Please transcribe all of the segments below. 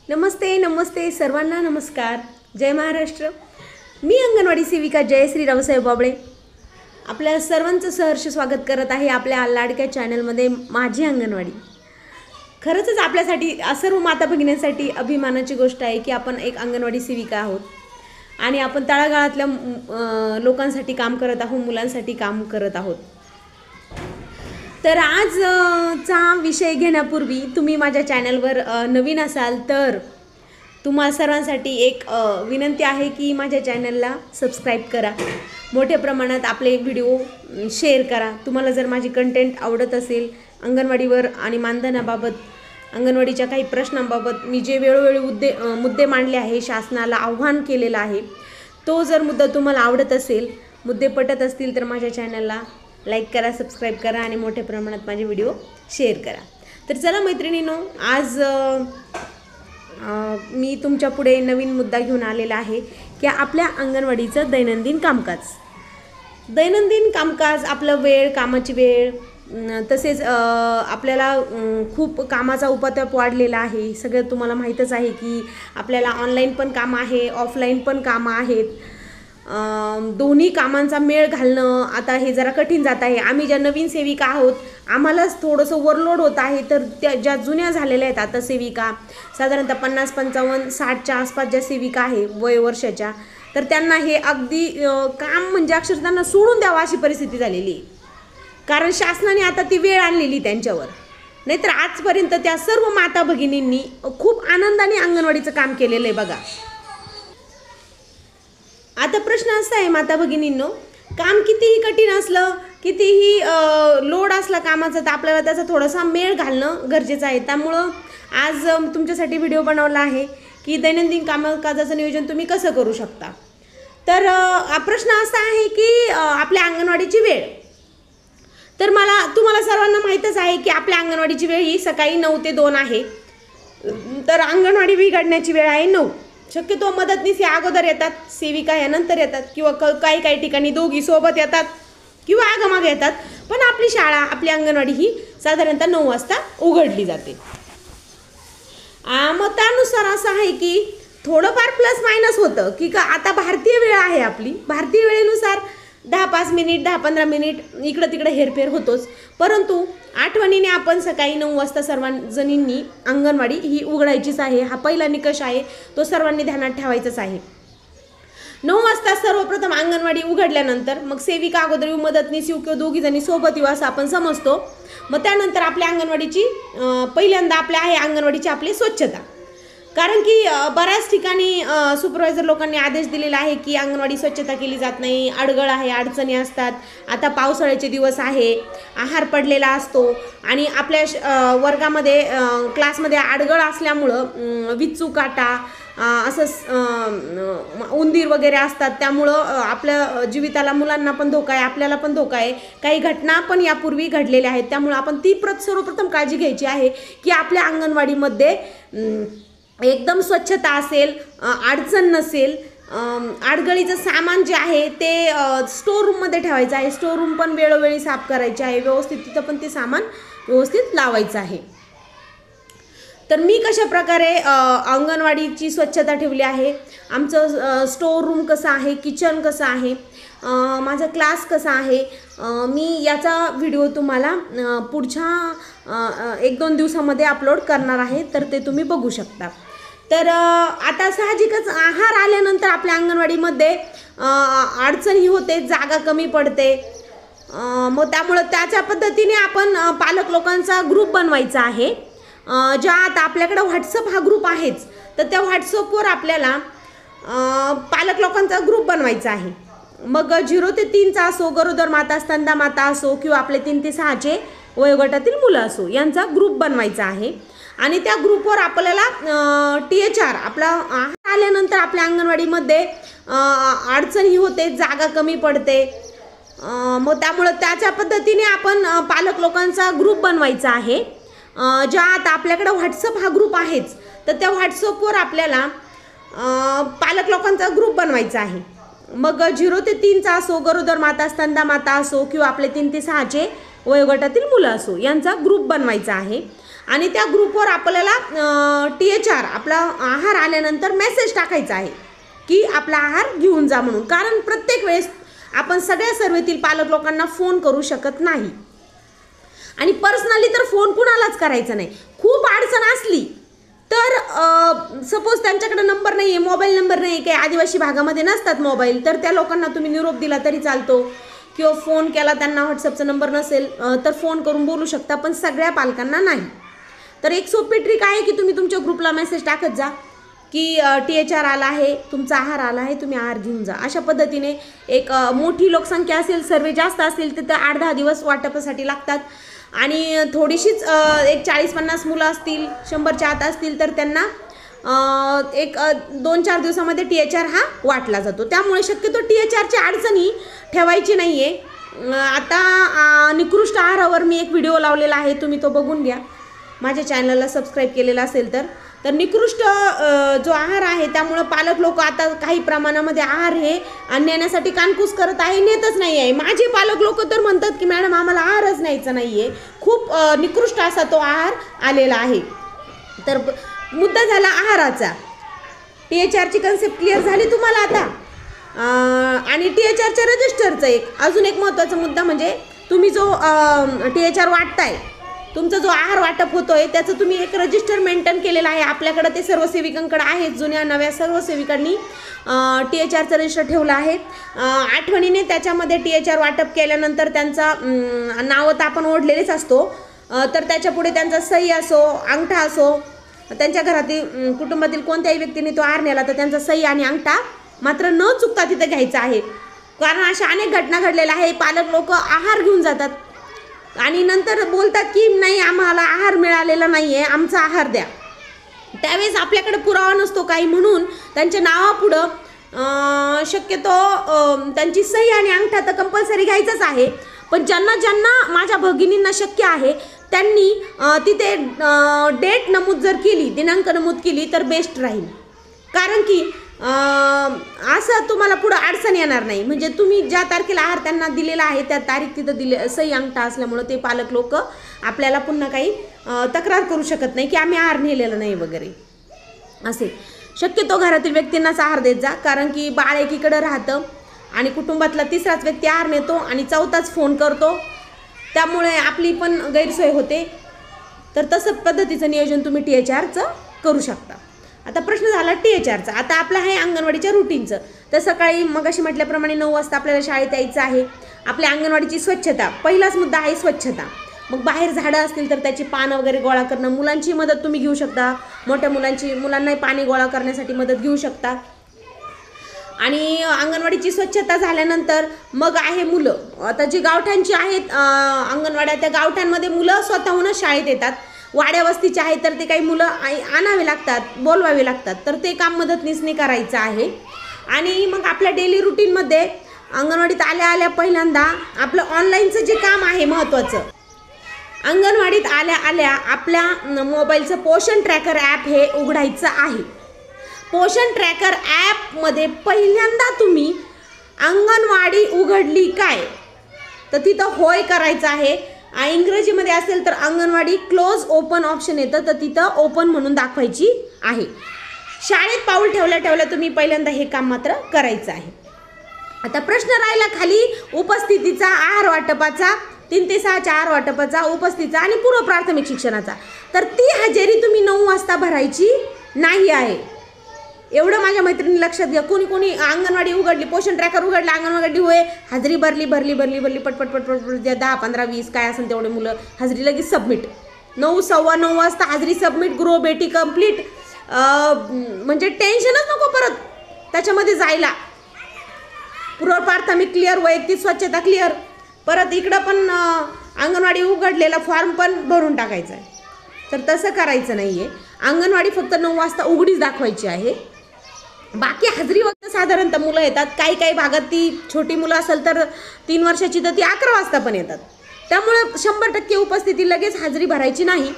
नमस्ते नमस्ते सर्वांना नमस्कार. जय महाराष्ट्र. मी अंगणवाडी सेविका जयश्री रावसाहेब बाबळे आपल्या सर्वांचं सहर्ष स्वागत करत आहे आपल्या लाडक्या चॅनलमध्ये माझी अंगणवाडी. खरंच आपल्यासाठी सर्व माता भगिनींसाठी अभिमानाची गोष्ट आहे की आपण एक अंगणवाडी सेविका आहोत आणि आपण तळागाळातल्या लोकांसाठी काम करत आहोत, मुलांसाठी काम करत आहोत. तर आजचा विषय घेण्यापूर्वी तुम्ही माझ्या चॅनलवर नवीन असाल तर तुम्हा सर्वांसाठी एक विनंती आहे की माझ्या चॅनलला सबस्क्राईब करा, मोठ्या प्रमाणात आपले व्हिडिओ शेअर करा. तुम्हाला जर माझी कंटेंट आवडत असेल, अंगणवाडीवर आणि मानधनाबाबत, अंगणवाडीच्या काही प्रश्नांबाबत मी जे वेळोवेळी मुद्दे मांडले आहे, शासनाला आव्हान केलेलं आहे, तो जर मुद्दा तुम्हाला आवडत असेल, मुद्दे पटत असतील तर माझ्या चॅनलला लाईक करा, सबस्क्राईब करा आणि मोठ्या प्रमाणात माझे व्हिडिओ शेअर करा. तर चला मैत्रिणींनो, आज मी तुमच्या पुढे नवीन मुद्दा घेऊन आलेला आहे की आपल्या अंगणवाडीचं दैनंदिन कामकाज, आपलं वेळ, कामाची वेळ, तसेच आपल्याला खूप कामाचा उपताप वाढलेला आहे. सगळं तुम्हाला माहीतच आहे की आपल्याला ऑनलाईन पण काम आहे, ऑफलाईन पण कामं आहेत. दोन्ही कामांचा मेळ घालणं आता हे जरा कठीण जात आहे. आम्ही ज्या नवीन सेविका आहोत आम्हालाच थोडंसं ओव्हरलोड होत आहे. तर त्या ज्या जुन्या झालेल्या आहेत आता सेविका, साधारणतः 50, 55, 60च्या आसपास ज्या सेविका आहे वय वर्षाच्या, तर त्यांना हे अगदी काम म्हणजे अक्षरशः त्यांना सोडून द्यावं अशी परिस्थिती झालेली आहे. कारण शासनाने आता ती वेळ आणलेली त्यांच्यावर. नाहीतर आजपर्यंत त्या सर्व माता भगिनींनी खूप आनंदाने अंगणवाडीचं काम केलेलं आहे बघा. आता प्रश्न असा आहे माता भगिनींनो, काम कितीही कठीण असलं, कितीही लोड असला कामाचा, तर आपल्याला त्याचा थोडासा मेळ घालणं गरजेचं आहे. त्यामुळं आज तुमच्यासाठी व्हिडिओ बनवला आहे की दैनंदिन कामकाजाचं नियोजन तुम्ही कसं करू शकता. तर प्रश्न असा आहे की आपल्या अंगणवाडीची वेळ. तर तुम्हाला सर्वांना माहीतच आहे की आपल्या अंगणवाडीची वेळ ही सकाळी 9 ते 2 आहे. तर अंगणवाडी बिघडण्याची वेळ आहे 9. शक्यतो मदतनीस या अगोदर येतात, सेविका या नंतर येतात, किंवा काही ठिकाणी दोघी सोबत येतात किंवा आगमागे येतात. पण आपली शाळा, आपली अंगणवाडी ही साधारणतः 9 वाजता उघडली जाते. मग त्यानुसार असं आहे की थोडंफार प्लस मायनस होतं की आता भारतीय वेळ आहे आपली. भारतीय वेळेनुसार 10-5 मिनिट, 10-15 मिनिट इकडं तिकडं हेरफेर होतोच. परंतु आठवणीने आपण सकाळी 9 वाजता सर्वजणींनी अंगणवाडी ही उघडायचीच आहे. हा पहिला निकष आहे, तो सर्वांनी ध्यानात ठेवायचाच आहे. 9 वाजता सर्वप्रथम अंगणवाडी उघडल्यानंतर मग सेविका अगोदर येऊ, मदतनीस येऊ, किंवा दोघी जणी सोबत येऊ असं आपण समजतो. मग त्यानंतर आपल्या अंगणवाडीची पहिल्यांदा आहे अंगणवाडीची आपली स्वच्छता. कारण की बऱ्याच ठिकाणी सुपरवायझर लोकांनी आदेश दिलेला आहे की अंगणवाडी स्वच्छता केली जात नाही, अडगळ आहे, अडचणी असतात. आता पावसाळ्याचे दिवस आहे, आहार पडलेला असतो आणि आपल्या वर्गामध्ये, क्लासमध्ये अडगळ असल्यामुळं विच्चू काटा, असं उंदीर वगैरे असतात. त्यामुळं आपल्या जीविताला, मुलांना पण धोका आहे, आपल्याला पण धोका आहे. काही घटना पण यापूर्वी घडलेल्या आहेत. त्यामुळं आपण ती सर्वप्रथम काळजी घ्यायची आहे की आपल्या अंगणवाडीमध्ये एकदम स्वच्छता असेल, अडचण नसेल. आडगळीचं सामान जे आहे ते स्टोर रूममध्ये ठेवायचं आहे. स्टोर रूम पण वेळोवेळी साफ करायचे आहे, व्यवस्थित तिथं पण ते सामान व्यवस्थित लावायचं आहे. तर मी कशा प्रकारे अंगणवाडीची स्वच्छता ठेवली आहे, आमचं स्टोर रूम कसं आहे, किचन कसं आहे, माझा क्लास कसा आहे, मी याचा व्हिडिओ तुम्हाला पुढच्या 1-2 दिवसामध्ये अपलोड करणार आहे. तर ते तुम्ही बघू शकता. तर आता साहजिकच आहार आल्यानंतर आपल्या अंगणवाडीमध्ये अडचण ही होते, जागा कमी पडते. मग त्यामुळं त्याच्या पद्धतीने आपण पालक लोकांचा ग्रुप बनवायचा आहे. ज्या आता आपल्याकडे व्हॉट्सअप हा ग्रुप आहेच, तर त्या व्हॉट्सअपवर आपल्याला पालक लोकांचा ग्रुप बनवायचा आहे. मग 0 ते 3चा असो, गरोदर माता, स्तनदा माता असो, किंवा आपले 3 ते 6चे वयोगटातील मुलं असो, यांचा ग्रुप बनवायचा आहे. आणि त्या ग्रुपवर आपल्याला THR आपला आहार आल्यानंतर आपल्या अंगणवाडीमध्ये अडचण ही होते, जागा कमी पडते. मग त्यामुळं त्याच्या पद्धतीने आपण पालक लोकांचा ग्रुप बनवायचा आहे. ज्या आता आपल्याकडे व्हॉट्सअप हा ग्रुप आहेच, तर त्या व्हॉट्सअपवर आपल्याला पालक लोकांचा ग्रुप बनवायचा आहे. मग 0 ते 3चा असो, गरोदर माता, स्तनदा माता असो, किंवा आपले 3 ते 6चे वयोगटातील मुलं असो, यांचा ग्रुप बनवायचा आहे. आणि त्या ग्रुपवर आपल्याला THR आपला आहार आल्यानंतर मेसेज टाकायचा आहे की आपला आहार घेऊन जा म्हणून. कारण प्रत्येक वेळेस आपण सगळ्या सर्वेतील पालक लोकांना फोन करू शकत नाही आणि पर्सनली तर फोन कुणालाच करायचा नाही. खूप अडचण असली तर सपोज त्यांच्याकडे नंबर नाही आहे, मोबाईल नंबर नाही आहे, काही आदिवासी भागामध्ये नसतात मोबाईल, तर त्या लोकांना तुम्ही निरोप दिला तरी चालतो किंवा फोन केला, त्यांना व्हॉट्सअपचा नंबर नसेल तर फोन करून बोलू शकता, पण सगळ्या पालकांना नाही. तर एक सोपी ट्रिक आहे की तुम्ही तुमच्या ग्रुपला मेसेज टाकत जा की THR आला आहे, तुमचा आहार आला आहे, तुम्ही आहार घेऊन जा. अशा पद्धतीने एक मोठी लोकसंख्या असेल, सर्वे जास्त असेल तर 8-10 दिवस वाटपासाठी लागतात आणि थोडीशीच एक 40-50 मुलं असतील, 100च्या आत असतील तर त्यांना एक 2-4 दिवसामध्ये THR हा वाटला जातो. त्यामुळे शक्यतो THRची अडचणी ठेवायची नाही आहे. आता निकृष्ट आहारावर मी एक व्हिडिओ लावलेला आहे, तुम्ही तो बघून घ्या माझ्या चॅनलला सबस्क्राईब केलेला असेल तर. निकृष्ट जो आहार आहे त्यामुळं पालक लोक आता काही प्रमाणामध्ये आहार हे नेण्यासाठी कानकूस करत आहे, नेतच नाही आहे. माझे पालक लोक तर म्हणतात की मॅडम आम्हाला आहारच न्यायचा नाही आहे, खूप निकृष्ट असा तो आहार आलेला आहे. तर मुद्दा झाला आहाराचा. THRची कन्सेप्ट क्लिअर झाली तुम्हाला आता. आणि THRच्या रजिस्टरचं अजून एक महत्त्वाचा मुद्दा म्हणजे तुम्ही जो THR वाटताय, तुमचा जो आहार वाटप होतोय त्याचं तुम्ही एक रजिस्टर मेंटेन केलेलं आहे. आपल्याकडे ते सर्व सेविकांकडे आहे, जुन्या नव्या सर्व सेविकांनी THRचं रजिस्टर ठेवलं आहे. आठवणीने त्याच्यामध्ये THR वाटप केल्यानंतर त्यांचा नाव तर आपण ओढलेलेच असतो, तर त्याच्यापुढे त्यांचा सही असो, अंगठा असो, त्यांच्या घरातील कुटुंबातील कोणत्याही व्यक्तीने तो आहार नेला तर त्यांचा सही आणि अंगठा मात्र न चुकता तिथे घ्यायचा आहे. कारण अशा अनेक घटना घडलेल्या आहे. पालक लोक आहार घेऊन जातात आणि नंतर बोलतात की नाही आम्हाला आहार मिळालेला नाही आहे, आमचा आहार द्या. त्यावेळेस आपल्याकडे पुरावा नसतो काही, म्हणून त्यांच्या नावापुढं शक्यतो त्यांची सही आणि अंगठा तर कंपल्सरी घ्यायचाच आहे. पण ज्यांना ज्यांना माझ्या भगिनींना शक्य आहे त्यांनी तिथे डेट नमूद जर केली, दिनांक नमूद केली तर बेस्ट राहील. कारण की असं तुम्हाला पुढं अडचण येणार नाही. म्हणजे तुम्ही ज्या तारखेला आहार त्यांना दिलेला आहे त्या तारीख तिथं दिले सही अंगठा असल्यामुळं ते पालक लोक आपल्याला पुन्हा काही तक्रार करू शकत नाही की आम्ही आहार नेलेला नाही वगैरे असे. शक्यतो घरातील व्यक्तींनाच आहार देत जा, कारण की बाळ एकीकडे राहतं आणि कुटुंबातला तिसराच व्यक्ती आहार नेतो आणि चौथाच फोन करतो, त्यामुळे आपली पण गैरसोय होते. तर तसं पद्धतीचं नियोजन तुम्ही THRचं करू शकता. आता प्रश्न झाला THRचा. आता आपला आहे अंगणवाडीच्या रुटीनचं. तर सकाळी मगाशी म्हटल्याप्रमाणे 9 वाजता आपल्याला शाळेत यायचं आहे. आपल्या अंगणवाडीची स्वच्छता, पहिलाच मुद्दा आहे स्वच्छता. मग बाहेर झाडं असतील तर त्याची पानं वगैरे गोळा करणं, मुलांची मदत तुम्ही घेऊ शकता, मोठ्या मुलांनाही पाणी गोळा करण्यासाठी मदत घेऊ शकता. आणि अंगणवाडीची स्वच्छता झाल्यानंतर मग आहे मुलं. आता जी गावठांची आहेत अंगणवाड्या, त्या गावठांमध्ये मुलं स्वतःहूनच शाळेत येतात. वाड्या वस्तीचे आहेत तर ते काही मुलं आणावे लागतात, बोलवावे लागतात, तर ते काम मदतनीसने करायचं आहे. आणि मग आपल्या डेली रुटीनमध्ये अंगणवाडीत आल्या आल्या पहिल्यांदा आपलं ऑनलाईनचं जे काम आहे महत्त्वाचं, अंगणवाडीत आल्या आल्या आपल्या मोबाईलचं पोषण ट्रॅकर ॲप हे उघडायचं आहे. पोषण ट्रॅकर ॲपमध्ये पहिल्यांदा तुम्ही अंगणवाडी उघडली काय तर तिथं होय करायचं आहे. इंग्रजीमध्ये असेल तर अंगणवाडी क्लोज ओपन ऑप्शन येतं, तर तिथं ओपन म्हणून दाखवायची आहे. शाळेत पाऊल ठेवल्या ठेवल्या तुम्ही पहिल्यांदा हे काम मात्र करायचं आहे. आता प्रश्न राहिला खाली उपस्थितीचा, आहार वाटपाचा, 3 ते 6च्या आहार वाटपाचा, उपस्थितीचा आणि पूर्व प्राथमिक शिक्षणाचा. तर ती हजेरी तुम्ही 9 वाजता भरायची नाही आहे. एवढं माझ्या मैत्रिणी लक्षात घ्या. कोणी कोणी अंगणवाडी उघडली, पोषण ट्रॅकर उघडला, अंगणवाडी होय, हाजरी भरली पटपट द्या 10, 15, 20 काय असेल तेवढे मुलं, हाजरी लगेच सबमिट. 9, 9:15 वाजता हाजरी सबमिट, गृह बेटी कंप्लीट. म्हणजे टेन्शनच नको परत त्याच्यामध्ये जायला. पूर्व प्राथमिक क्लिअर, वैयक्तिक स्वच्छता क्लिअर, परत इकडं पण अंगणवाडी उघडलेला फॉर्म पण भरून टाकायचा आहे. तर तसं करायचं नाही आहे. अंगणवाडी फक्त 9 वाजता उघडीच दाखवायची आहे. बाकी हाजरी वगैरे साधारणतः मुलं येतात. काही भागात ती छोटी मुलं असेल तर 3 वर्षाची तर ती 11 वाजता पण येतात. त्यामुळे 100% उपस्थिती लगेच हाजरी भरायची नाही.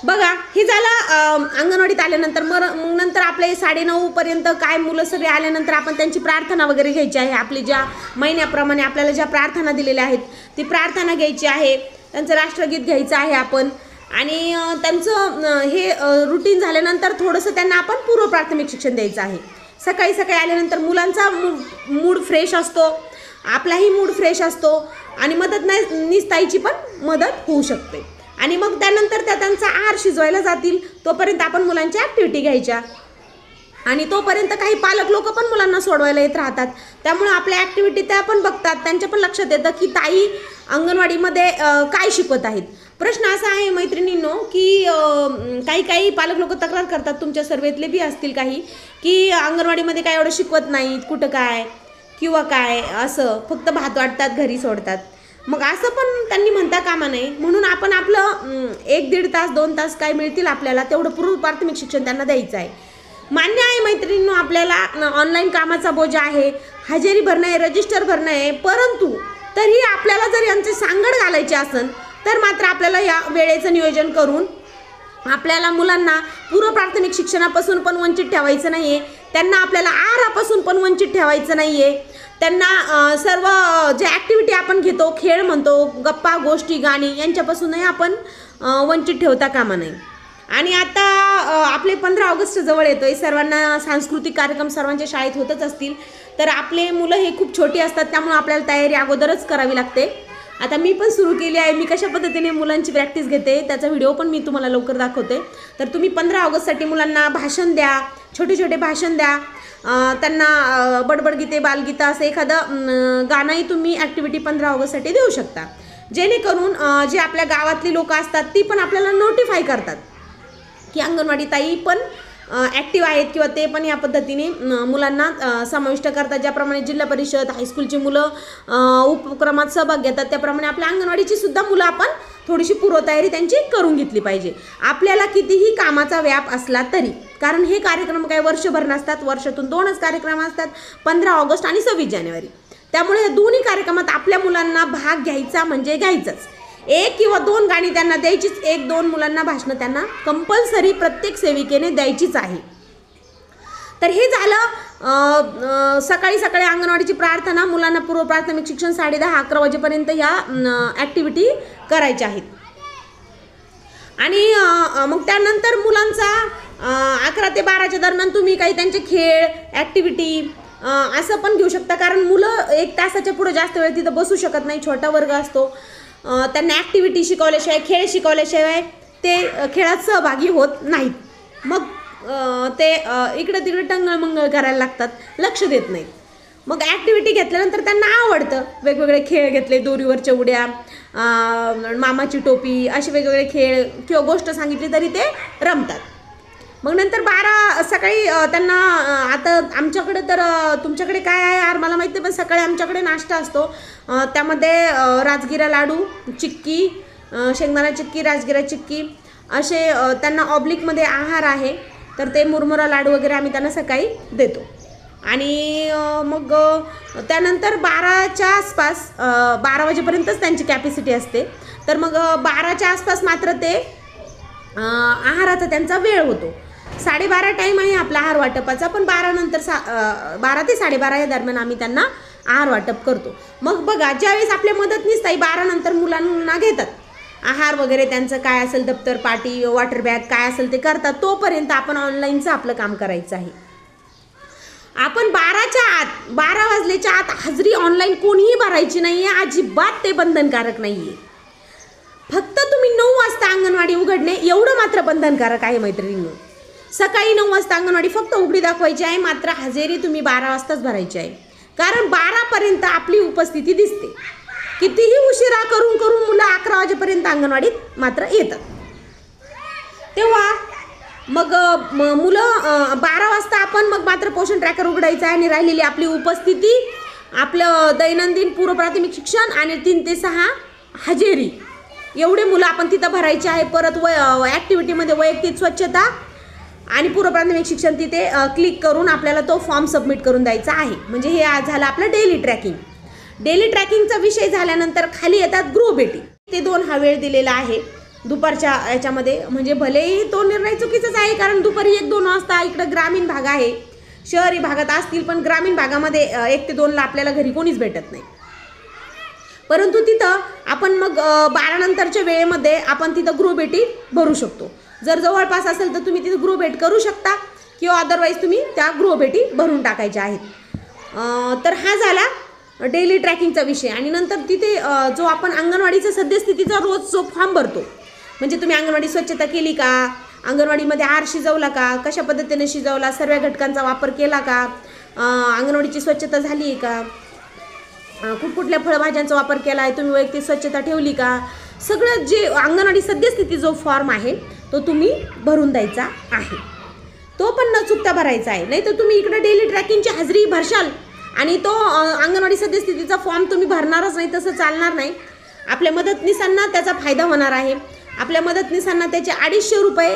बघा हे झालं अंगणवाडीत आल्यानंतर. मग नंतर आपले 9:30 पर्यंत काय मुलं सगळे आल्यानंतर आपण त्यांची प्रार्थना वगैरे घ्यायची आहे. आपली ज्या महिन्याप्रमाणे आपल्याला ज्या प्रार्थना दिलेल्या आहेत ती प्रार्थना घ्यायची आहे. त्यांचं राष्ट्रगीत घ्यायचं आहे आपण. आणि त्यांचं हे रुटीन झाल्यानंतर थोडंसं त्यांना आपण पूर्व प्राथमिक शिक्षण द्यायचं आहे. सकाळी सकाळी आल्यानंतर मुलांचा मूड फ्रेश असतो, आपलाही मूड फ्रेश असतो आणि मदत नाही निस्ताईची पण मदत होऊ शकते. आणि मग त्यानंतर त्यांचा आहार शिजवायला जातील तोपर्यंत आपण मुलांच्या ॲक्टिव्हिटी घ्यायच्या. आणि तोपर्यंत काही पालक लोक पण मुलांना सोडवायला येत राहतात, त्यामुळे आपल्या ॲक्टिव्हिटी त्या पण बघतात. त्यांच्या पण लक्षात येतं की ताई अंगणवाडीमध्ये काय शिकवत आहेत. प्रश्न असा आहे मैत्रिणींनो की काही पालक लोक तक्रार करतात, तुमच्या सर्वेतले बी असतील काही, की अंगणवाडीमध्ये काय एवढं शिकवत नाहीत, कुठं काय किंवा काय, असं फक्त भात वाटतात घरी सोडतात. मग असं पण त्यांनी म्हणता कामा नये. म्हणून आपण आपलं 1-1.5 तास 2 तास काय मिळतील आपल्याला तेवढं पूर्व प्राथमिक शिक्षण त्यांना द्यायचं आहे. मान्य आहे मैत्रिणींनो, आपल्याला ऑनलाईन कामाचा बोजा आहे, हजेरी भरणं आहे, रजिस्टर भरणं आहे, परंतु तरी आपल्याला जर यांचे सांगड घालायचे असेल तर मात्र आपल्याला या वेळेचं नियोजन करून आपल्याला मुलांना पूर्व प्राथमिक शिक्षणापासून पण वंचित ठेवायचं नाही आहे, त्यांना आपल्याला आहारापासून पण वंचित ठेवायचं नाही आहे. त्यांना सर्व जे ॲक्टिव्हिटी आपण घेतो, खेळ म्हणतो, गप्पा गोष्टी गाणी यांच्यापासूनही आपण वंचित ठेवता कामा नये. आणि आता आपले 15 ऑगस्ट जवळ येतोय, सर्वांना सांस्कृतिक कार्यक्रम सर्वांच्या शाळेत होतच असतील, तर आपले मुलं हे खूप छोटी असतात, त्यामुळे आपल्याला तयारी अगोदरच करावी लागते. आता मी पण सुरू केली आहे, मी कशा पद्धतीने मुलांची प्रॅक्टिस घेते त्याचा व्हिडिओ पण मी तुम्हाला लवकर दाखवते. तर तुम्ही 15 ऑगस्टसाठी मुलांना भाषण द्या, छोटे छोटे भाषण द्या, त्यांना बडबडगीते बालगीतं असं एखादं गाणंही तुम्ही ॲक्टिव्हिटी 15 ऑगस्टसाठी देऊ शकता, जेणेकरून जे आपल्या गावातली लोक असतात ती पण आपल्याला नोटिफाय करतात की अंगणवाडी ताई पण ॲक्टिव्ह आहेत किंवा ते पण या पद्धतीने मुलांना समाविष्ट करतात. ज्याप्रमाणे जिल्हा परिषद हायस्कूलची मुलं उपक्रमात सहभाग घेतात, त्याप्रमाणे आपल्या अंगणवाडीची सुद्धा मुलं आपण थोडीशी पूर्वतयारी त्यांची करून घेतली पाहिजे. आपल्याला कितीही कामाचा व्याप असला तरी, कारण हे कार्यक्रम काय वर्षभर नसतात, वर्षातून 2च कार्यक्रम असतात, 15 ऑगस्ट आणि 26 जानेवारी. त्यामुळे या दोन्ही कार्यक्रमात आपल्या मुलांना भाग घ्यायचा म्हणजे घ्यायचाच. 1 किंवा 2 गाणी त्यांना द्यायचीच, 1-2 मुलांना भाषणं त्यांना कंपल्सरी प्रत्येक सेविकेने द्यायचीच आहे. तर हे झालं सकाळी सकाळी अंगणवाडीची प्रार्थना. मुलांना पूर्व प्राथमिक शिक्षण 10:30-11 वाजेपर्यंत ह्या ॲक्टिव्हिटी करायच्या आहेत. आणि मग त्यानंतर मुलांचा 11 ते 12च्या दरम्यान तुम्ही काही त्यांचे खेळ ॲक्टिव्हिटी असं पण घेऊ शकता, कारण मुलं 1 तासाच्या पुढे जास्त वेळ तिथं बसू शकत नाही, छोटा वर्ग असतो. त्यांना ॲक्टिव्हिटी शिकवल्याशिवाय, खेळ शिकवल्याशिवाय ते खेळात सहभागी होत नाहीत. मग ते इकडं तिकडे टंगळमंगळ करायला लागतात, लक्ष देत नाहीत. मग ॲक्टिव्हिटी घेतल्यानंतर त्यांना आवडतं, वेगवेगळे खेळ घेतले, दोरीवरच्या उड्या, मामाची टोपी, असे वेगवेगळे खेळ किंवा गोष्ट सांगितली तरी ते रमतात. मग नंतर 12 सकाळी त्यांना आता आमच्याकडे तर तुमच्याकडे काय आहे यार मला माहिती नाही, पण सकाळी आमच्याकडे नाश्ता असतो. त्यामध्ये राजगिरा लाडू, चिक्की, शेंगदाणा चिक्की, राजगिरा चिक्की असे त्यांना ऑब्लिकमध्ये आहार आहे. तर ते मुरमुरा लाडू वगैरे आम्ही त्यांना सकाळी देतो. आणि मग त्यानंतर 12च्या आसपास 12 वाजेपर्यंतच त्यांची कॅपॅसिटी असते. तर मग 12च्या आसपास मात्र ते आहाराचा त्यांचा वेळ होतो. 12:30 टाईम आहे आपला आहार वाटपाचा, पण 12 नंतर 12 ते 12:30 या दरम्यान आम्ही त्यांना आहार वाटप करतो. मग बघा, ज्यावेळेस आपल्या मदतनीस ताई 12 नंतर मुलांना घेतात, आहार वगैरे त्यांचं काय असेल, दप्तर पाटी वॉटर बॅग काय असेल ते करतात, तोपर्यंत आपण ऑनलाईनचं आपलं काम करायचं आहे. आपण 12 वाजल्याच्या आत हजेरी ऑनलाईन कोणीही भरायची नाही आहे, अजिबात ते बंधनकारक नाही आहे. फक्त तुम्ही 9 वाजता अंगणवाडी उघडणे एवढं मात्र बंधनकारक आहे मैत्रिणींनो. सकाळी 9 वाजता अंगणवाडी फक्त उघडी दाखवायची आहे, मात्र हजेरी तुम्ही 12 वाजताच भरायची आहे, कारण 12 पर्यंत आपली उपस्थिती दिसते. कितीही उशिरा करून करून मुलं 11 वाजेपर्यंत अंगणवाडीत मात्र येतात. तेव्हा मग मुलं 12 वाजता आपण मग मात्र पोषण ट्रॅकर उघडायचं आहे आणि राहिलेली आपली उपस्थिती, आपलं दैनंदिन पूर्व प्राथमिक शिक्षण आणि 3 ते 6 हजेरी एवढे मुलं आपण तिथं भरायचे आहे. परत ॲक्टिव्हिटीमध्ये वैयक्तिक स्वच्छता आणि पूर्व प्राथमिक शिक्षण तिथे क्लिक करून आपल्याला तो फॉर्म सबमिट करून द्यायचा आहे. म्हणजे हे आज झालं आपलं डेली ट्रॅकिंग. डेली ट्रॅकिंगचा विषय झाल्यानंतर खाली येतात गृहभेटी. ते 2 हा वेळ दिलेला आहे दुपारच्या याच्यामध्ये. म्हणजे भलेही तो निर्णय चुकीचाच आहे, कारण दुपारी 1-2 वाजता इकडं ग्रामीण भाग आहे, शहरी भागात असतील पण ग्रामीण भागामध्ये 1 ते 2ला आपल्याला घरी कोणीच भेटत नाही. परंतु तिथं आपण मग 12 नंतरच्या वेळेमध्ये आपण तिथं गृहभेटी भरू शकतो. जर जवळपास असेल तर तुम्ही तिथं गृहभेट करू शकता किंवा अदरवाईज तुम्ही त्या गृहभेटी भरून टाकायच्या आहेत. तर हा झाला डेली ट्रॅकिंगचा विषय. आणि नंतर तिथे जो आपण अंगणवाडीचा सद्यस्थितीचा रोज जो फॉर्म भरतो, म्हणजे तुम्ही अंगणवाडी स्वच्छता केली का, अंगणवाडीमध्ये आहार शिजवला का, कशा पद्धतीने शिजवला, सर्व घटकांचा वापर केला का, अंगणवाडीची स्वच्छता झाली आहे का, कुठकुठल्या फळभाज्यांचा वापर केला आहे, तुम्ही वैयक्तिक स्वच्छता ठेवली का, सगळं जे अंगणवाडी सद्यस्थिती जो फॉर्म आहे तो तुम्ही भरून द्यायचा आहे. तो पण न चुकता भरायचा आहे. नाही तर तुम्ही इकडे डेली ट्रॅकिंगची हजेरी भरशाल आणि तो अंगणवाडी सद्यस्थितीचा फॉर्म तुम्ही भरणारच नाही, तसं चालणार नाही. आपल्या मदतनीसांना त्याचा फायदा होणार आहे. आपल्या मदतनीसांना त्याचे 250 रुपये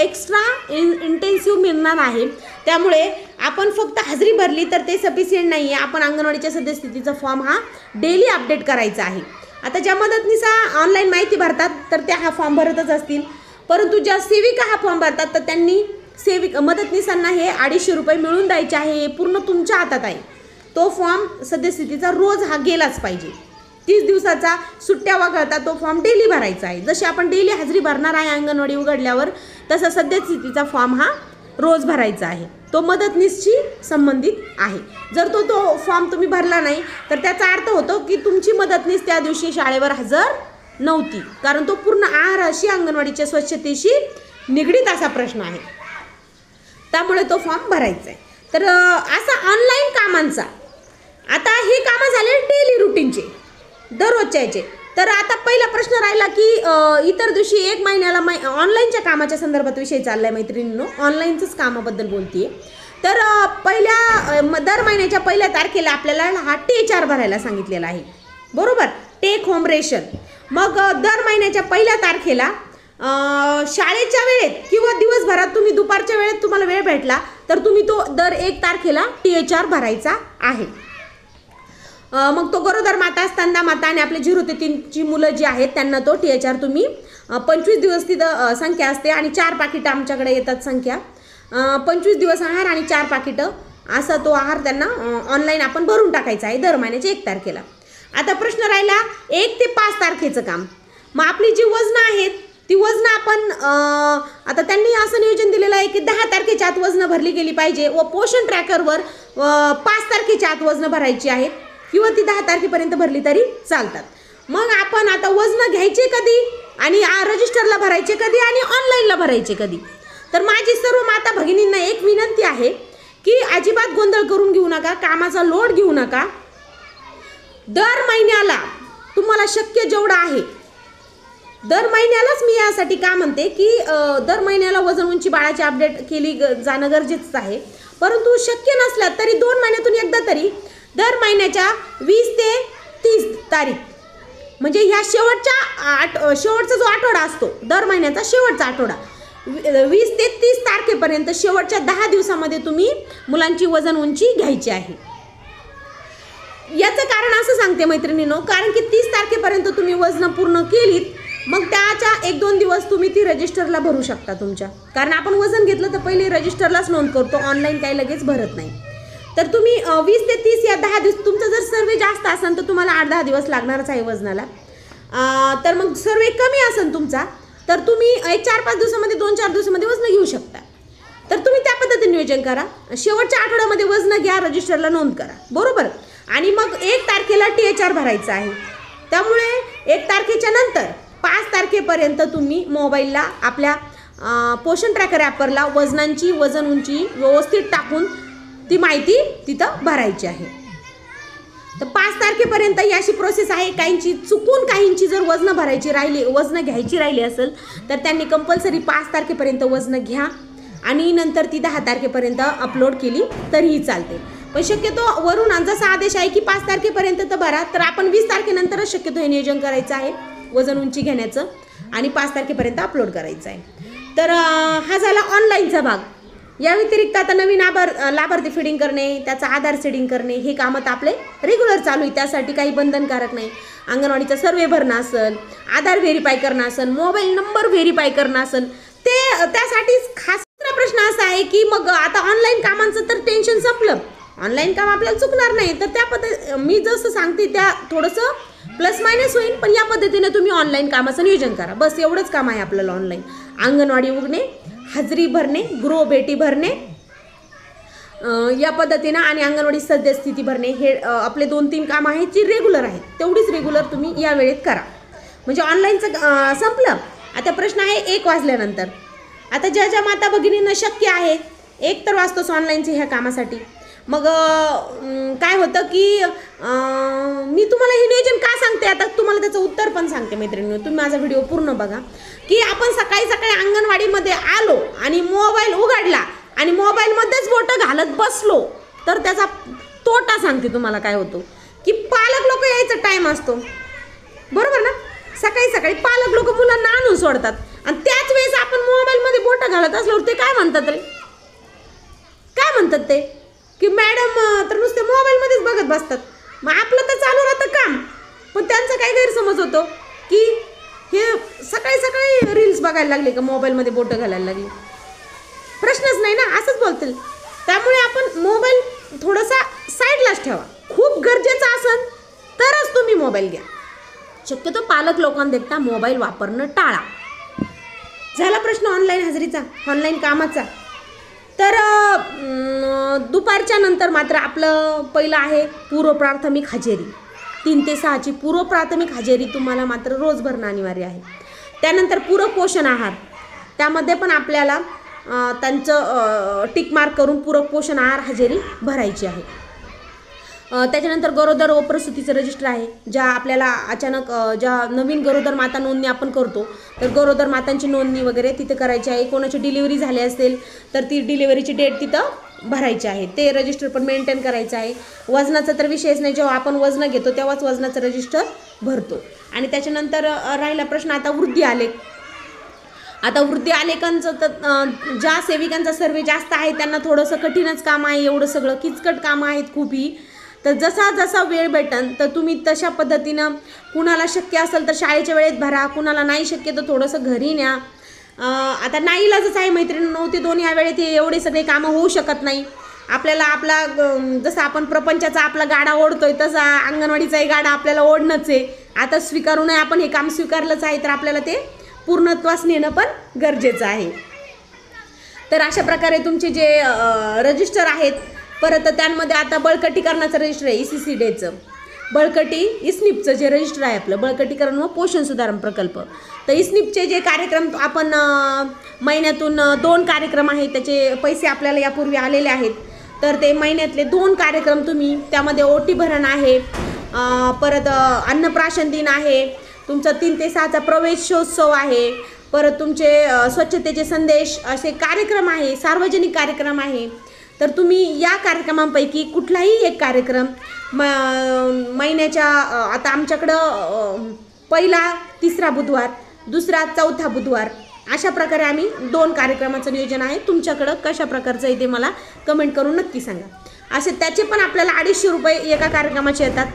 एक्स्ट्रा इंटेन्सिव्ह मिळणार आहे. त्यामुळे आपण फक्त हजेरी भरली तर ते सफिशियंट नाही आहे. आपण अंगणवाडीच्या सद्यस्थितीचा फॉर्म हा डेली अपडेट करायचा आहे. आता ज्या मदतनीसा ऑनलाईन माहिती भरतात तर त्या हा फॉर्म भरतच असतील, परंतु ज्या सेविका हा फॉर्म भरतात तर त्यांनी मदतनीसांना हे 250 रुपये मिळून द्यायचे आहे. हे पूर्ण तुमच्या हातात आहे. तो फॉर्म सद्यस्थितीचा रोज हा गेलाच पाहिजे. 30 दिवसाचा सुट्ट्या वगळता तो फॉर्म डेली भरायचा आहे. जशी आपण डेली हजेरी भरणार आहे अंगणवाडी उघडल्यावर, तसा सद्यस्थितीचा फॉर्म हा रोज भरायचा आहे. तो मदतनीसशी संबंधित आहे. जर तो फॉर्म तुम्ही भरला नाही तर त्याचा अर्थ होतो की तुमची मदतनीस त्या दिवशी शाळेवर हजर नव्हती, कारण तो पूर्ण आहाराशी अंगणवाडीच्या स्वच्छतेशी निगडीत असा प्रश्न आहे. त्यामुळे तो फॉर्म भरायचा आहे. तर असा ऑनलाईन कामांचा, आता हे कामं झाले डेली रुटीनचे, दररोजच्या याचे. तर आता पहिला प्रश्न राहिला की इतर दिवशी 1 महिन्याला ऑनलाईनच्या कामाच्या संदर्भात विषय चालला आहे मैत्रिणींनो, ऑनलाईनचंच कामाबद्दल बोलते. तर दर महिन्याच्या 1 तारखेला आपल्याला हा T4 भरायला सांगितलेला आहे, बरोबर, टेक होम रेशन. मग दर महिन्याच्या 1 तारखेला शाळेच्या वेळेत किंवा दिवसभरात तुम्ही दुपारच्या वेळेत तुम्हाला वेळ भेटला तर तुम्ही तो दर 1 तारखेला T4 भरायचा आहे. मग तो गरोदर माता, स्तनदा माता आणि आपले 0 ते 3ची मुलं जी आहेत त्यांना तो T4 तुम्ही 25 दिवस तिथं संख्या असते आणि 4 पाकिटं आमच्याकडे येतात संख्या. 25 दिवस आहार आणि 4 पाकिटं असा तो आहार त्यांना ऑनलाईन आपण भरून टाकायचा आहे दर महिन्याच्या 1 तारखेला. आता प्रश्न राहिला 1 ते 5 तारखेचं काम. मग आपली जी वजनं आहेत ती वजनं आपण आता त्यांनी असं नियोजन दिलेलं आहे की 10 तारखेच्या आत वजनं भरली गेली पाहिजे व पोषण ट्रॅकरवर 5 तारखेच्या आत वजनं भरायची आहेत किंवा ती 10 तारखेपर्यंत भरली तरी चालतात. मग आपण आता वजनं घ्यायचे कधी आणि रजिस्टरला भरायचे कधी आणि ऑनलाईनला भरायचे कधी. तर माझी सर्व माता भगिनींना एक विनंती आहे की अजिबात गोंधळ करून घेऊ नका, कामाचा लोड घेऊ नका. दर महिन्याला तुम्हाला शक्य जेवढं आहे, दर महिन्यालाच मी यासाठी का म्हणते की दर महिन्याला वजन उंची बाळाची अपडेट केली जाणं गरजेचं आहे. परंतु शक्य नसल्या तरी 2 महिन्यातून एकदा तरी दर महिन्याच्या 20 ते 30 तारीख, म्हणजे ह्या शेवटचा जो आठवडा असतो, दर महिन्याचा शेवटचा आठवडा 20 ते 30 तारखेपर्यंत शेवटच्या 10 दिवसामध्ये तुम्ही मुलांची वजन उंची घ्यायची आहे. याचं कारण असं सांगते मैत्रिणींनो, कारण की 30 तारखेपर्यंत तुम्ही वजन पूर्ण केलीत मग त्याच्या 1-2 दिवस तुम्ही ती रजिस्टरला भरू शकता तुमच्या. कारण आपण वजन घेतलं तर पहिले रजिस्टरलाच नोंद करतो, ऑनलाईन काही लगेच भरत नाही. तर तुम्ही 20 ते 30 या 10 दिवस, तुमचा जर सर्वे जास्त असेल तर तुम्हाला 8-10 दिवस लागणारच आहे वजनाला. तर मग सर्वे कमी असेल तुमचा तर तुम्ही 1-4-5 दिवसामध्ये 2-4 दिवसामध्ये वजन घेऊ शकता. तर तुम्ही त्या पद्धतीने नियोजन करा. शेवटच्या आठवड्यामध्ये वजन घ्या, रजिस्टरला नोंद करा, बरोबर. आणि मग 1 तारखेला T4 भरायचा आहे. त्यामुळे 1 तारखेच्या नंतर 5 तारखेपर्यंत तुम्ही मोबाईलला आपल्या पोषण ट्रॅकर ॲपवरला वजनांची वजन उंची व्यवस्थित टाकून ती माहिती तिथं भरायची आहे. तर 5 तारखेपर्यंत ही अशी प्रोसेस आहे. काहींची जर वजन भरायची राहिली, वजन घ्यायची राहिली असेल तर त्यांनी कंपल्सरी 5 तारखेपर्यंत वजन घ्या आणि नंतर ती 10 तारखेपर्यंत अपलोड केली तरीही चालते. पण शक्यतो वरून जसा आदेश आहे की 5 तारखेपर्यंत तर भरा, तर आपण 20 तारखेनंतरच शक्यतो हे नियोजन करायचं आहे वजन उंची घेण्याचं आणि 5 तारखेपर्यंत अपलोड करायचं आहे. तर हा झाला ऑनलाईनचा भाग. या व्यतिरिक्त आता नवीन लाभार्थी फिडिंग करणे, त्याचा आधार सेटिंग करणे हे कामं तर आपले रेग्युलर चालू आहे. त्यासाठी काही बंधनकारक नाही. अंगणवाडीचा सर्वे भरणं असेल, आधार व्हेरीफाय करणं असेल, मोबाईल नंबर व्हेरीफाय करणं असेल, त्यासाठीच खास प्रश्न असा आहे की मग आता ऑनलाईन कामांचं तर टेन्शन संपलं, ऑनलाईन काम आपल्याला चुकणार नाही. तर त्या मी जसं सांगते त्या थोडंसं प्लस मायनस होईल, पण या पद्धतीने तुम्ही ऑनलाईन कामाचं नियोजन करा. बस एवढंच काम आहे आपल्याला ऑनलाईन. अंगणवाडी उघडणे, हजेरी भरणे, गृहभेटी भरणे या पद्धतीनं आणि अंगणवाडी सद्यस्थिती भरणे हे आपले 2-3 कामं आहेत जी रेग्युलर आहेत. तेवढीच रेग्युलर तुम्ही या वेळेत करा. म्हणजे ऑनलाईनचं संपलं. आता प्रश्न आहे 1 वाजल्यानंतर. आता ज्या ज्या माता भगिनींना शक्य आहे 1 तर वाजतोच ऑनलाईनचे ह्या कामासाठी. मग काय होतं की मी तुम्हाला हे नियोजन का सांगते, आता तुम्हाला त्याचं उत्तर पण सांगते मैत्रिणींनो. तुम्ही माझा व्हिडिओ पूर्ण बघा की आपण सकाळी सकाळी अंगणवाडीमध्ये आलो आणि मोबाईल उघडला आणि मोबाईलमध्येच बोटं घालत बसलो तर त्याचा तोटा सांगते तुम्हाला काय होतो की पालक लोक यायचा टाईम असतो, बरोबर ना. सकाळी सकाळी पालक लोक मुलांना आणून सोडतात आणि त्याच वेळेस आपण मोबाईलमध्ये बोटं घालत असल्यावर ते काय म्हणतात रे, काय म्हणतात ते की मॅडम तर नुसते मोबाईलमध्येच बघत बसतात. मग आपलं तर चालू राहतं काम, पण त्यांचा काय गैरसमज होतो की हे सकाळी सकाळी रील्स बघायला लागले का, मोबाईलमध्ये बोटं घालायला लागले. प्रश्नच नाही ना, असंच बोलतील. त्यामुळे आपण मोबाईल थोडासा साईडलाच ठेवा. खूप गरजेचं असेल तरच तुम्ही मोबाईल घ्या. शक्यतो पालक लोकांदेखता मोबाईल वापरणं टाळा. झाला प्रश्न ऑनलाईन हजेरीचा, ऑनलाईन कामाचा. तर दुपारच्या नंतर मात्र आपलं पहिलं आहे पूर्व प्राथमिक हजेरी. 3 ते 6ची पूर्व प्राथमिक हजेरी तुम्हाला मात्र रोज भरणं अनिवार्य आहे. त्यानंतर पूरक पोषण आहार, त्यामध्ये पण आपल्याला त्यांचं टिक मार्क करून पूरक पोषण आहार हजेरी भरायची आहे. त्याच्यानंतर गरोदर व प्रसूतीचं रजिस्टर आहे. ज्या आपल्याला अचानक ज्या नवीन गरोदर माता नोंदणी आपण करतो तर गरोदर मातांची नोंदणी वगैरे तिथे करायची आहे. कोणाची डिलिव्हरी झाली असेल तर ती डिलिव्हरीची डेट तिथं भरायची आहे, ते रजिस्टर पण मेंटेन करायचं आहे. वजनाचा तर विषयच नाही, जेव्हा आपण वजन घेतो तेव्हाच वजनाचं रजिस्टर भरतो. आणि त्याच्यानंतर राहिला प्रश्न आता वृद्धी आलेख. आता वृद्धी आलेखांचं तर ज्या सेविकांचा सर्वे जास्त आहे त्यांना थोडंसं कठीणच काम आहे. एवढं सगळं किचकट कामं आहेत खूप ही. तर जसा जसा वेळ भेटन तर तुम्ही तशा पद्धतीनं, कुणाला शक्य असेल तर शाळेच्या वेळेत भरा, कुणाला नाही शक्य तर थोडंसं घरी न्या. आता नाईलाजच आहे मैत्रिणींनो, 9 ते 2 या वेळेत हे एवढे सगळे कामं होऊ शकत नाही. आपल्याला आपला जसं आपण प्रपंचाचा आपला गाडा ओढतोय तसा अंगणवाडीचाही गाडा आपल्याला ओढणंच आहे. आता स्वीकारू नये, आपण हे काम स्वीकारलंच आहे तर आपल्याला ते पूर्णत्वास नेणं पण गरजेचं आहे. तर अशा प्रकारे तुमचे जे रजिस्टर आहेत, परत त्यांमध्ये आता बळकटीकरणाचं रजिस्टर आहे ECC डेचं, बळकटी इस्निपचं जे रजिस्टर आहे आपलं बळकटीकरण व पोषण सुधारण प्रकल्प. तर इस्निपचे जे कार्यक्रम आपण महिन्यातून 2 कार्यक्रम आहेत, त्याचे पैसे आपल्याला यापूर्वी आलेले आहेत. तर ते महिन्यातले 2 कार्यक्रम तुम्ही त्यामध्ये ओटी भरण आहे, परत अन्नप्राशन दिन आहे, तुमचा 3 ते 6चा प्रवेशोत्सव आहे, परत तुमचे स्वच्छतेचे संदेश असे कार्यक्रम आहे, सार्वजनिक कार्यक्रम आहे. तर तुम्ही या कार्यक्रमांपैकी कुठलाही एक कार्यक्रम महिन्याच्या आता आमच्याकडं पहिला 3रा बुधवार, दुसरा 4था बुधवार अशा प्रकारे आम्ही 2 कार्यक्रमाचं नियोजन आहे. तुमच्याकडं कशा प्रकारचं आहे ते मला कमेंट करून नक्की सांगा. असे त्याचे पण आपल्याला 250 रुपये एका कार्यक्रमाचे येतात.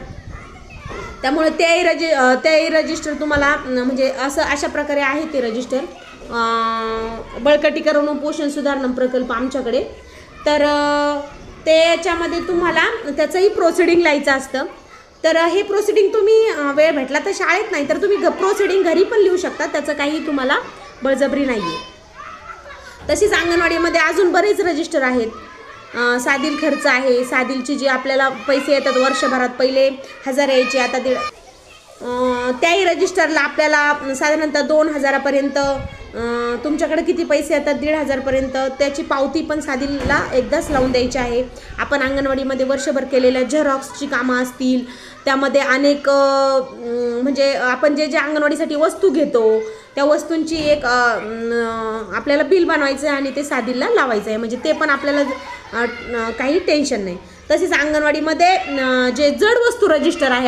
त्यामुळे त्याही रजिस्टर तुम्हाला म्हणजे अशा प्रकारे आहे ते रजिस्टर बळकटीकरण व पोषण सुधारणा प्रकल्प आमच्याकडे. तर त्याच्यामध्ये तुम्हाला त्याचंही प्रोसिडिंग लिहायचं असतं. तर हे प्रोसिडिंग तुम्ही वेळ भेटला तर शाळेत नाही तर तुम्ही प्रोसिडिंग घरी पण लिहू शकता, त्याचं काही तुम्हाला बळजबरी नाही आहे. तशीच अंगणवाडीमध्ये अजून बरेच रजिस्टर आहेत. साधील खर्च आहे, साधीलचे जे आपल्याला पैसे येतात वर्षभरात, पहिले 1000 यायचे आता 1,500. त्याही रजिस्टरला आपल्याला साधारणतः 2000पर्यंत तुमच्याकडे किती पैसे येतात 1,500पर्यंत त्याची पावती पण साधीलला एकदाच लावून द्यायची आहे. आपण अंगणवाडीमध्ये वर्षभर केलेल्या झेरॉक्सची कामं असतील, त्यामध्ये अनेक म्हणजे आपण जे अंगणवाडीसाठी वस्तू घेतो त्या वस्तूंची एक आपल्याला बिल बनवायचं आहे आणि ते साधीलला लावायचं आहे, म्हणजे ते पण आपल्याला काही टेन्शन नाही. तसेच अंगणवाडीमध्ये जे जड वस्तू रजिस्टर आहे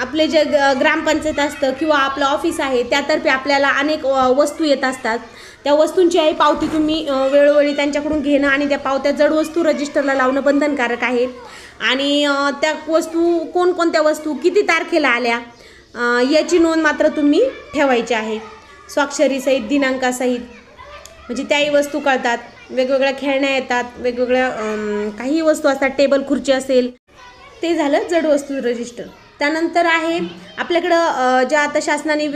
आपले जे ग्रामपंचायत असतं किंवा आपलं ऑफिस आहे त्यातर्फे आपल्याला अनेक वस्तू येत असतात. त्या वस्तूंची आहे पावती तुम्ही वेळोवेळी त्यांच्याकडून घेणं आणि त्या पावत्या जड वस्तू रजिस्टरला लावणं बंधनकारक आहे. आणि त्या वस्तू कोणकोणत्या वस्तू किती तारखेला आल्या याची नोंद मात्र तुम्ही ठेवायची आहे, स्वाक्षरीसहित दिनांकासहित. म्हणजे त्याही वस्तू कळतात. वेगवेगळ्या खेळण्या येतात, वेगवेगळ्या काही वस्तू असतात, टेबल खुर्ची असेल ते झालं जड वस्तू रजिस्टर. त्यानंतर आहे आपल्याकडं ज्या आता शासनाने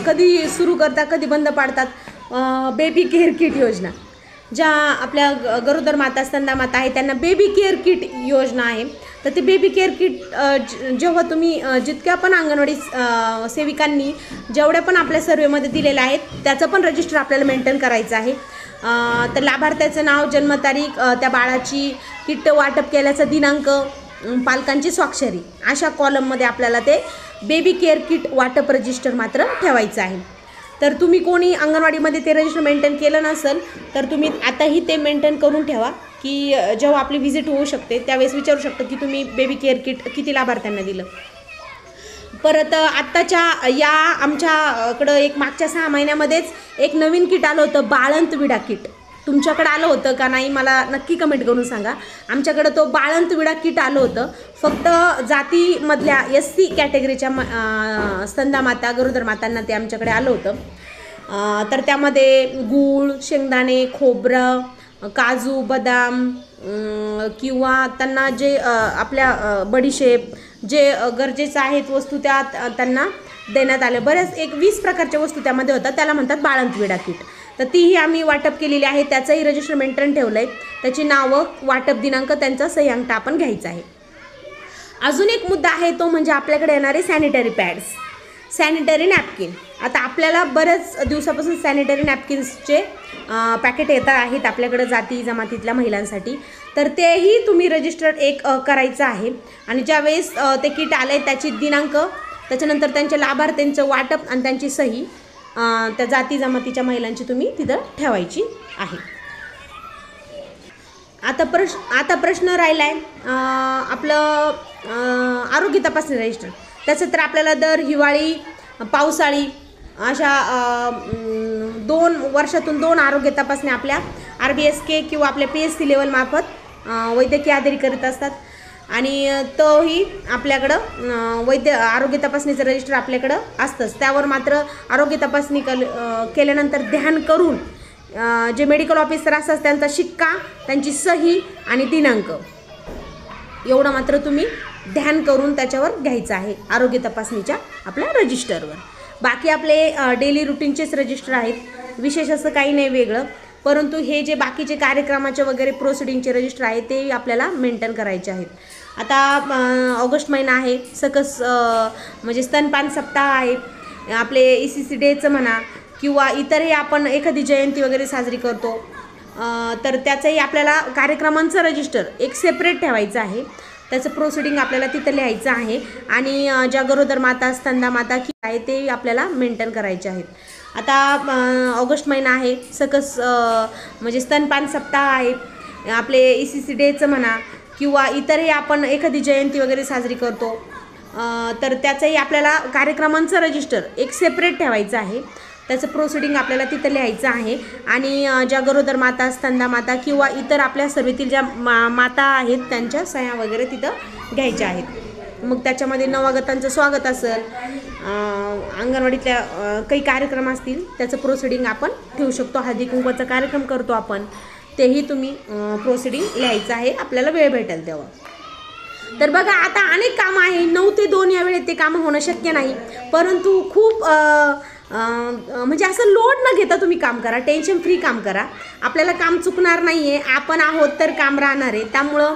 कधी सुरू करतात कधी बंद पाडतात बेबी केअर किट योजना. ज्या आपल्या गरोदर माता स्तनदा माता आहे त्यांना बेबी केअर किट योजना आहे. तर ते बेबी केअर किट जेव्हा तुम्ही जितक्या पण अंगणवाडी सेविकांनी जेवढ्या पण आपल्या सर्वेमध्ये दिलेल्या आहेत त्याचं पण रजिस्टर आपल्याला मेंटेन करायचं आहे. तर लाभार्थ्याचं नाव, जन्मतारीख, त्या बाळाची किट वाटप केल्याचा दिनांक, पालकांची स्वाक्षरी अशा कॉलममध्ये आपल्याला ते बेबी केअर किट वाटप रजिस्टर मात्र ठेवायचं आहे. तर तुम्ही कोणी अंगणवाडीमध्ये ते रजिस्टर मेंटेन केलं नसेल तर तुम्ही आताही ते मेंटेन करून ठेवा, की जेव्हा आपली व्हिजिट होऊ शकते त्यावेळेस विचारू शकतो की तुम्ही बेबी केअर किट किती लाभार्थ्यांना दिलं. परत आत्ताच्या या आमच्याकडं एक मागच्या 6 महिन्यामध्येच एक नवीन किट आलं होतं, बाळंत विडा किट. तुमच्याकडं आलं होतं का नाही मला नक्की कमेंट करून सांगा. आमच्याकडं तो बाळंत विडा किट आलं होतं. फक्त जातीमधल्या SC कॅटेगरीच्या स्तनदा माता, गरोदर मातांना ते आमच्याकडे आलं होतं. तर त्यामध्ये गूळ, शेंगदाणे, खोबरं, काजू, बदाम किंवा त्यांना जे आपल्या बडीशेप जे गरजेचं आहेत वस्तू त्या त्यांना देण्यात आल्या. बऱ्याच 20 प्रकारच्या वस्तू त्यामध्ये होतात, त्याला म्हणतात बाळंत विडा किट. तर तीही आम्ही वाटप केलेली आहे, त्याचंही रजिस्टर मेंटेन ठेवलं आहे. त्याची नावं, वाटप दिनांक, त्यांचा सही अंगठा आपण घ्यायचा आहे. अजून एक मुद्दा आहे तो म्हणजे आपल्याकडे येणारे सॅनिटरी पॅड्स, सॅनिटरी नॅपकिन. आता आपल्याला बऱ्याच दिवसापासून सॅनिटरी नॅपकिन्सचे पॅकेट येत आहेत आपल्याकडे जाती जमातीतल्या महिलांसाठी. तर तेही तुम्ही रजिस्टर एक करायचं आहे. आणि ज्यावेळेस ते किट आलं आहे त्याची दिनांक, त्याच्यानंतर त्यांच्या लाभार्थ्यांचं वाटप आणि त्यांची सही त्या जाती जमातीच्या महिलांची तुम्ही तिथं ठेवायची आहे. आता प्रश्न राहिला आहे आपलं आरोग्य तपासणी रजिस्टर. त्याचं तर आपल्याला दर हिवाळी, पावसाळी अशा 2 वर्षातून 2 आरोग्य तपासण्या आपल्या RBSK किंवा आपल्या PSC लेवलमार्फत वैद्यकीय अधिकारी करीत असतात. आणि तोही आपल्याकडं आरोग्य तपासणीचं रजिस्टर आपल्याकडं असतंच. त्यावर मात्र आरोग्य तपासणी केल्यानंतर ध्यान करून जे मेडिकल ऑफिसर असतात त्यांचा शिक्का, त्यांची सही आणि दिनांक एवढं मात्र तुम्ही ध्यान करून त्याच्यावर घ्यायचं आहे आरोग्य तपासणीच्या आपल्या रजिस्टरवर. बाकी आपले डेली रुटीनचेच रजिस्टर आहेत, विशेष असं काही नाही वेगळं. परंतु हे जे बाकीचे कार्यक्रमाचे वगैरे प्रोसिडिंगचे रजिस्टर आहेत ते आपल्याला मेंटेन करायचे आहेत. आता ऑगस्ट महिना आहे, सकस म्हणजे स्तनपान सप्ताह आहे, आपले ECC डेचं म्हणा किंवा इतरही आपण एखादी जयंती वगैरे साजरी करतो. तर त्याचंही आपल्याला कार्यक्रमांचं रजिस्टर एक सेपरेट ठेवायचं आहे. त्याचं प्रोसिडिंग आपल्याला तिथं लिहायचं आहे. आणि ज्या गरोदर माता, स्तनदा माता की आहे ते आपल्याला मेंटेन करायचे आहेत. आता ऑगस्ट महिना आहे, सकस म्हणजे स्तनपान सप्ताह आहे, आपले ECC डेचं म्हणा किंवा इतरही आपण एखादी जयंती वगैरे साजरी करतो. तर त्याचंही आपल्याला कार्यक्रमांचं रजिस्टर एक सेपरेट ठेवायचं आहे. त्याचं प्रोसिडिंग आपल्याला तिथं लिहायचं आहे. आणि ज्या गरोदर माता, स्तनदा माता किंवा इतर आपल्या सर्वेतील ज्या माता आहेत त्यांच्या सह्या वगैरे तिथं घ्यायच्या आहेत. मग त्याच्यामध्ये नवागतांचं स्वागत असेल, अंगणवाडीतल्या काही कार्यक्रम असतील त्याचं प्रोसिडिंग आपण ठेवू शकतो. हळदी कुंकवाचा कार्यक्रम करतो आपण, तेही तुम्ही प्रोसिडिंग लिहायचं आहे आपल्याला वेळ भेटेल तेव्हा. तर बघा आता अनेक कामं आहे, 9 ते 2 या वेळेत ते कामं होणं शक्य नाही. परंतु खूप म्हणजे असं लोड न घेता तुम्ही काम करा, टेन्शन फ्री काम करा. आपल्याला काम चुकणार नाही आहे, आपण आहोत तर काम राहणार आहे. त्यामुळं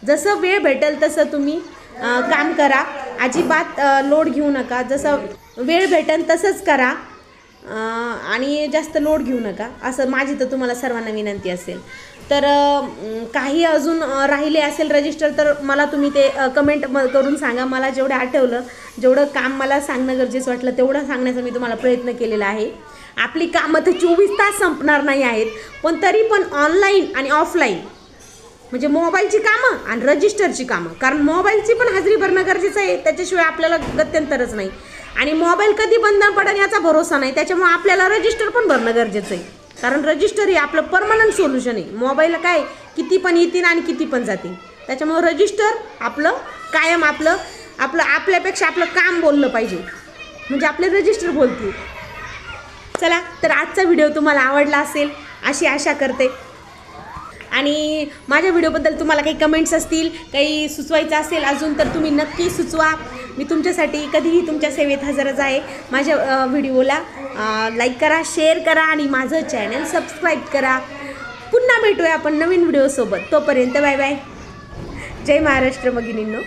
जसं वेळ भेटेल तसं तुम्ही काम करा, अजिबात लोड घेऊ नका. जसं वेळ भेटेल तसंच करा आणि जास्त लोड घेऊ नका, असं माझी तर तुम्हाला सर्वांना विनंती असेल. तर काही अजून राहिले असेल रजिस्टर तर मला तुम्ही ते कमेंट करून सांगा. मला जेवढं आठवलं, जेवढं काम मला सांगणं गरजेचं वाटलं तेवढं सांगण्याचा मी तुम्हाला प्रयत्न केलेला आहे. आपली कामं तर 24 तास संपणार नाही आहेत, पण तरी पण ऑनलाईन आणि ऑफलाईन म्हणजे मोबाईलची कामं आणि रजिस्टरची कामं, कारण मोबाईलची पण हजेरी भरणं गरजेचं आहे, त्याच्याशिवाय आपल्याला गत्यंतरच नाही. आणि मोबाईल कधी बंद पडेल याचा भरोसा नाही, त्याच्यामुळे आपल्याला रजिस्टर पण भरणं गरजेचं आहे. कारण रजिस्टर हे आपलं परमनंट सोल्युशन आहे. मोबाईल काय किती पण येतील आणि किती पण जातील, त्याच्यामुळे रजिस्टर आपलं कायम आपल्यापेक्षा आपलं काम बोललं पाहिजे, म्हणजे आपले रजिस्टर बोलतील. चला, तर आजचा व्हिडिओ तुम्हाला आवडला असेल अशी आशा करते. आणि माझ्या व्हिडिओबद्दल तुम्हाला काही कमेंट्स असतील, काही सुचवायचं असेल अजून, तर तुम्ही नक्की सुचवा. मी तुमच्यासाठी कधीही तुमच्या सेवेत हजरच आहे. माझ्या व्हिडिओला लाईक करा, शेअर करा आणि माझं चॅनल सबस्क्राईब करा. पुन्हा भेटूया आपण नवीन व्हिडिओसोबत. तोपर्यंत बाय बाय. जय महाराष्ट्र भगिनींनो.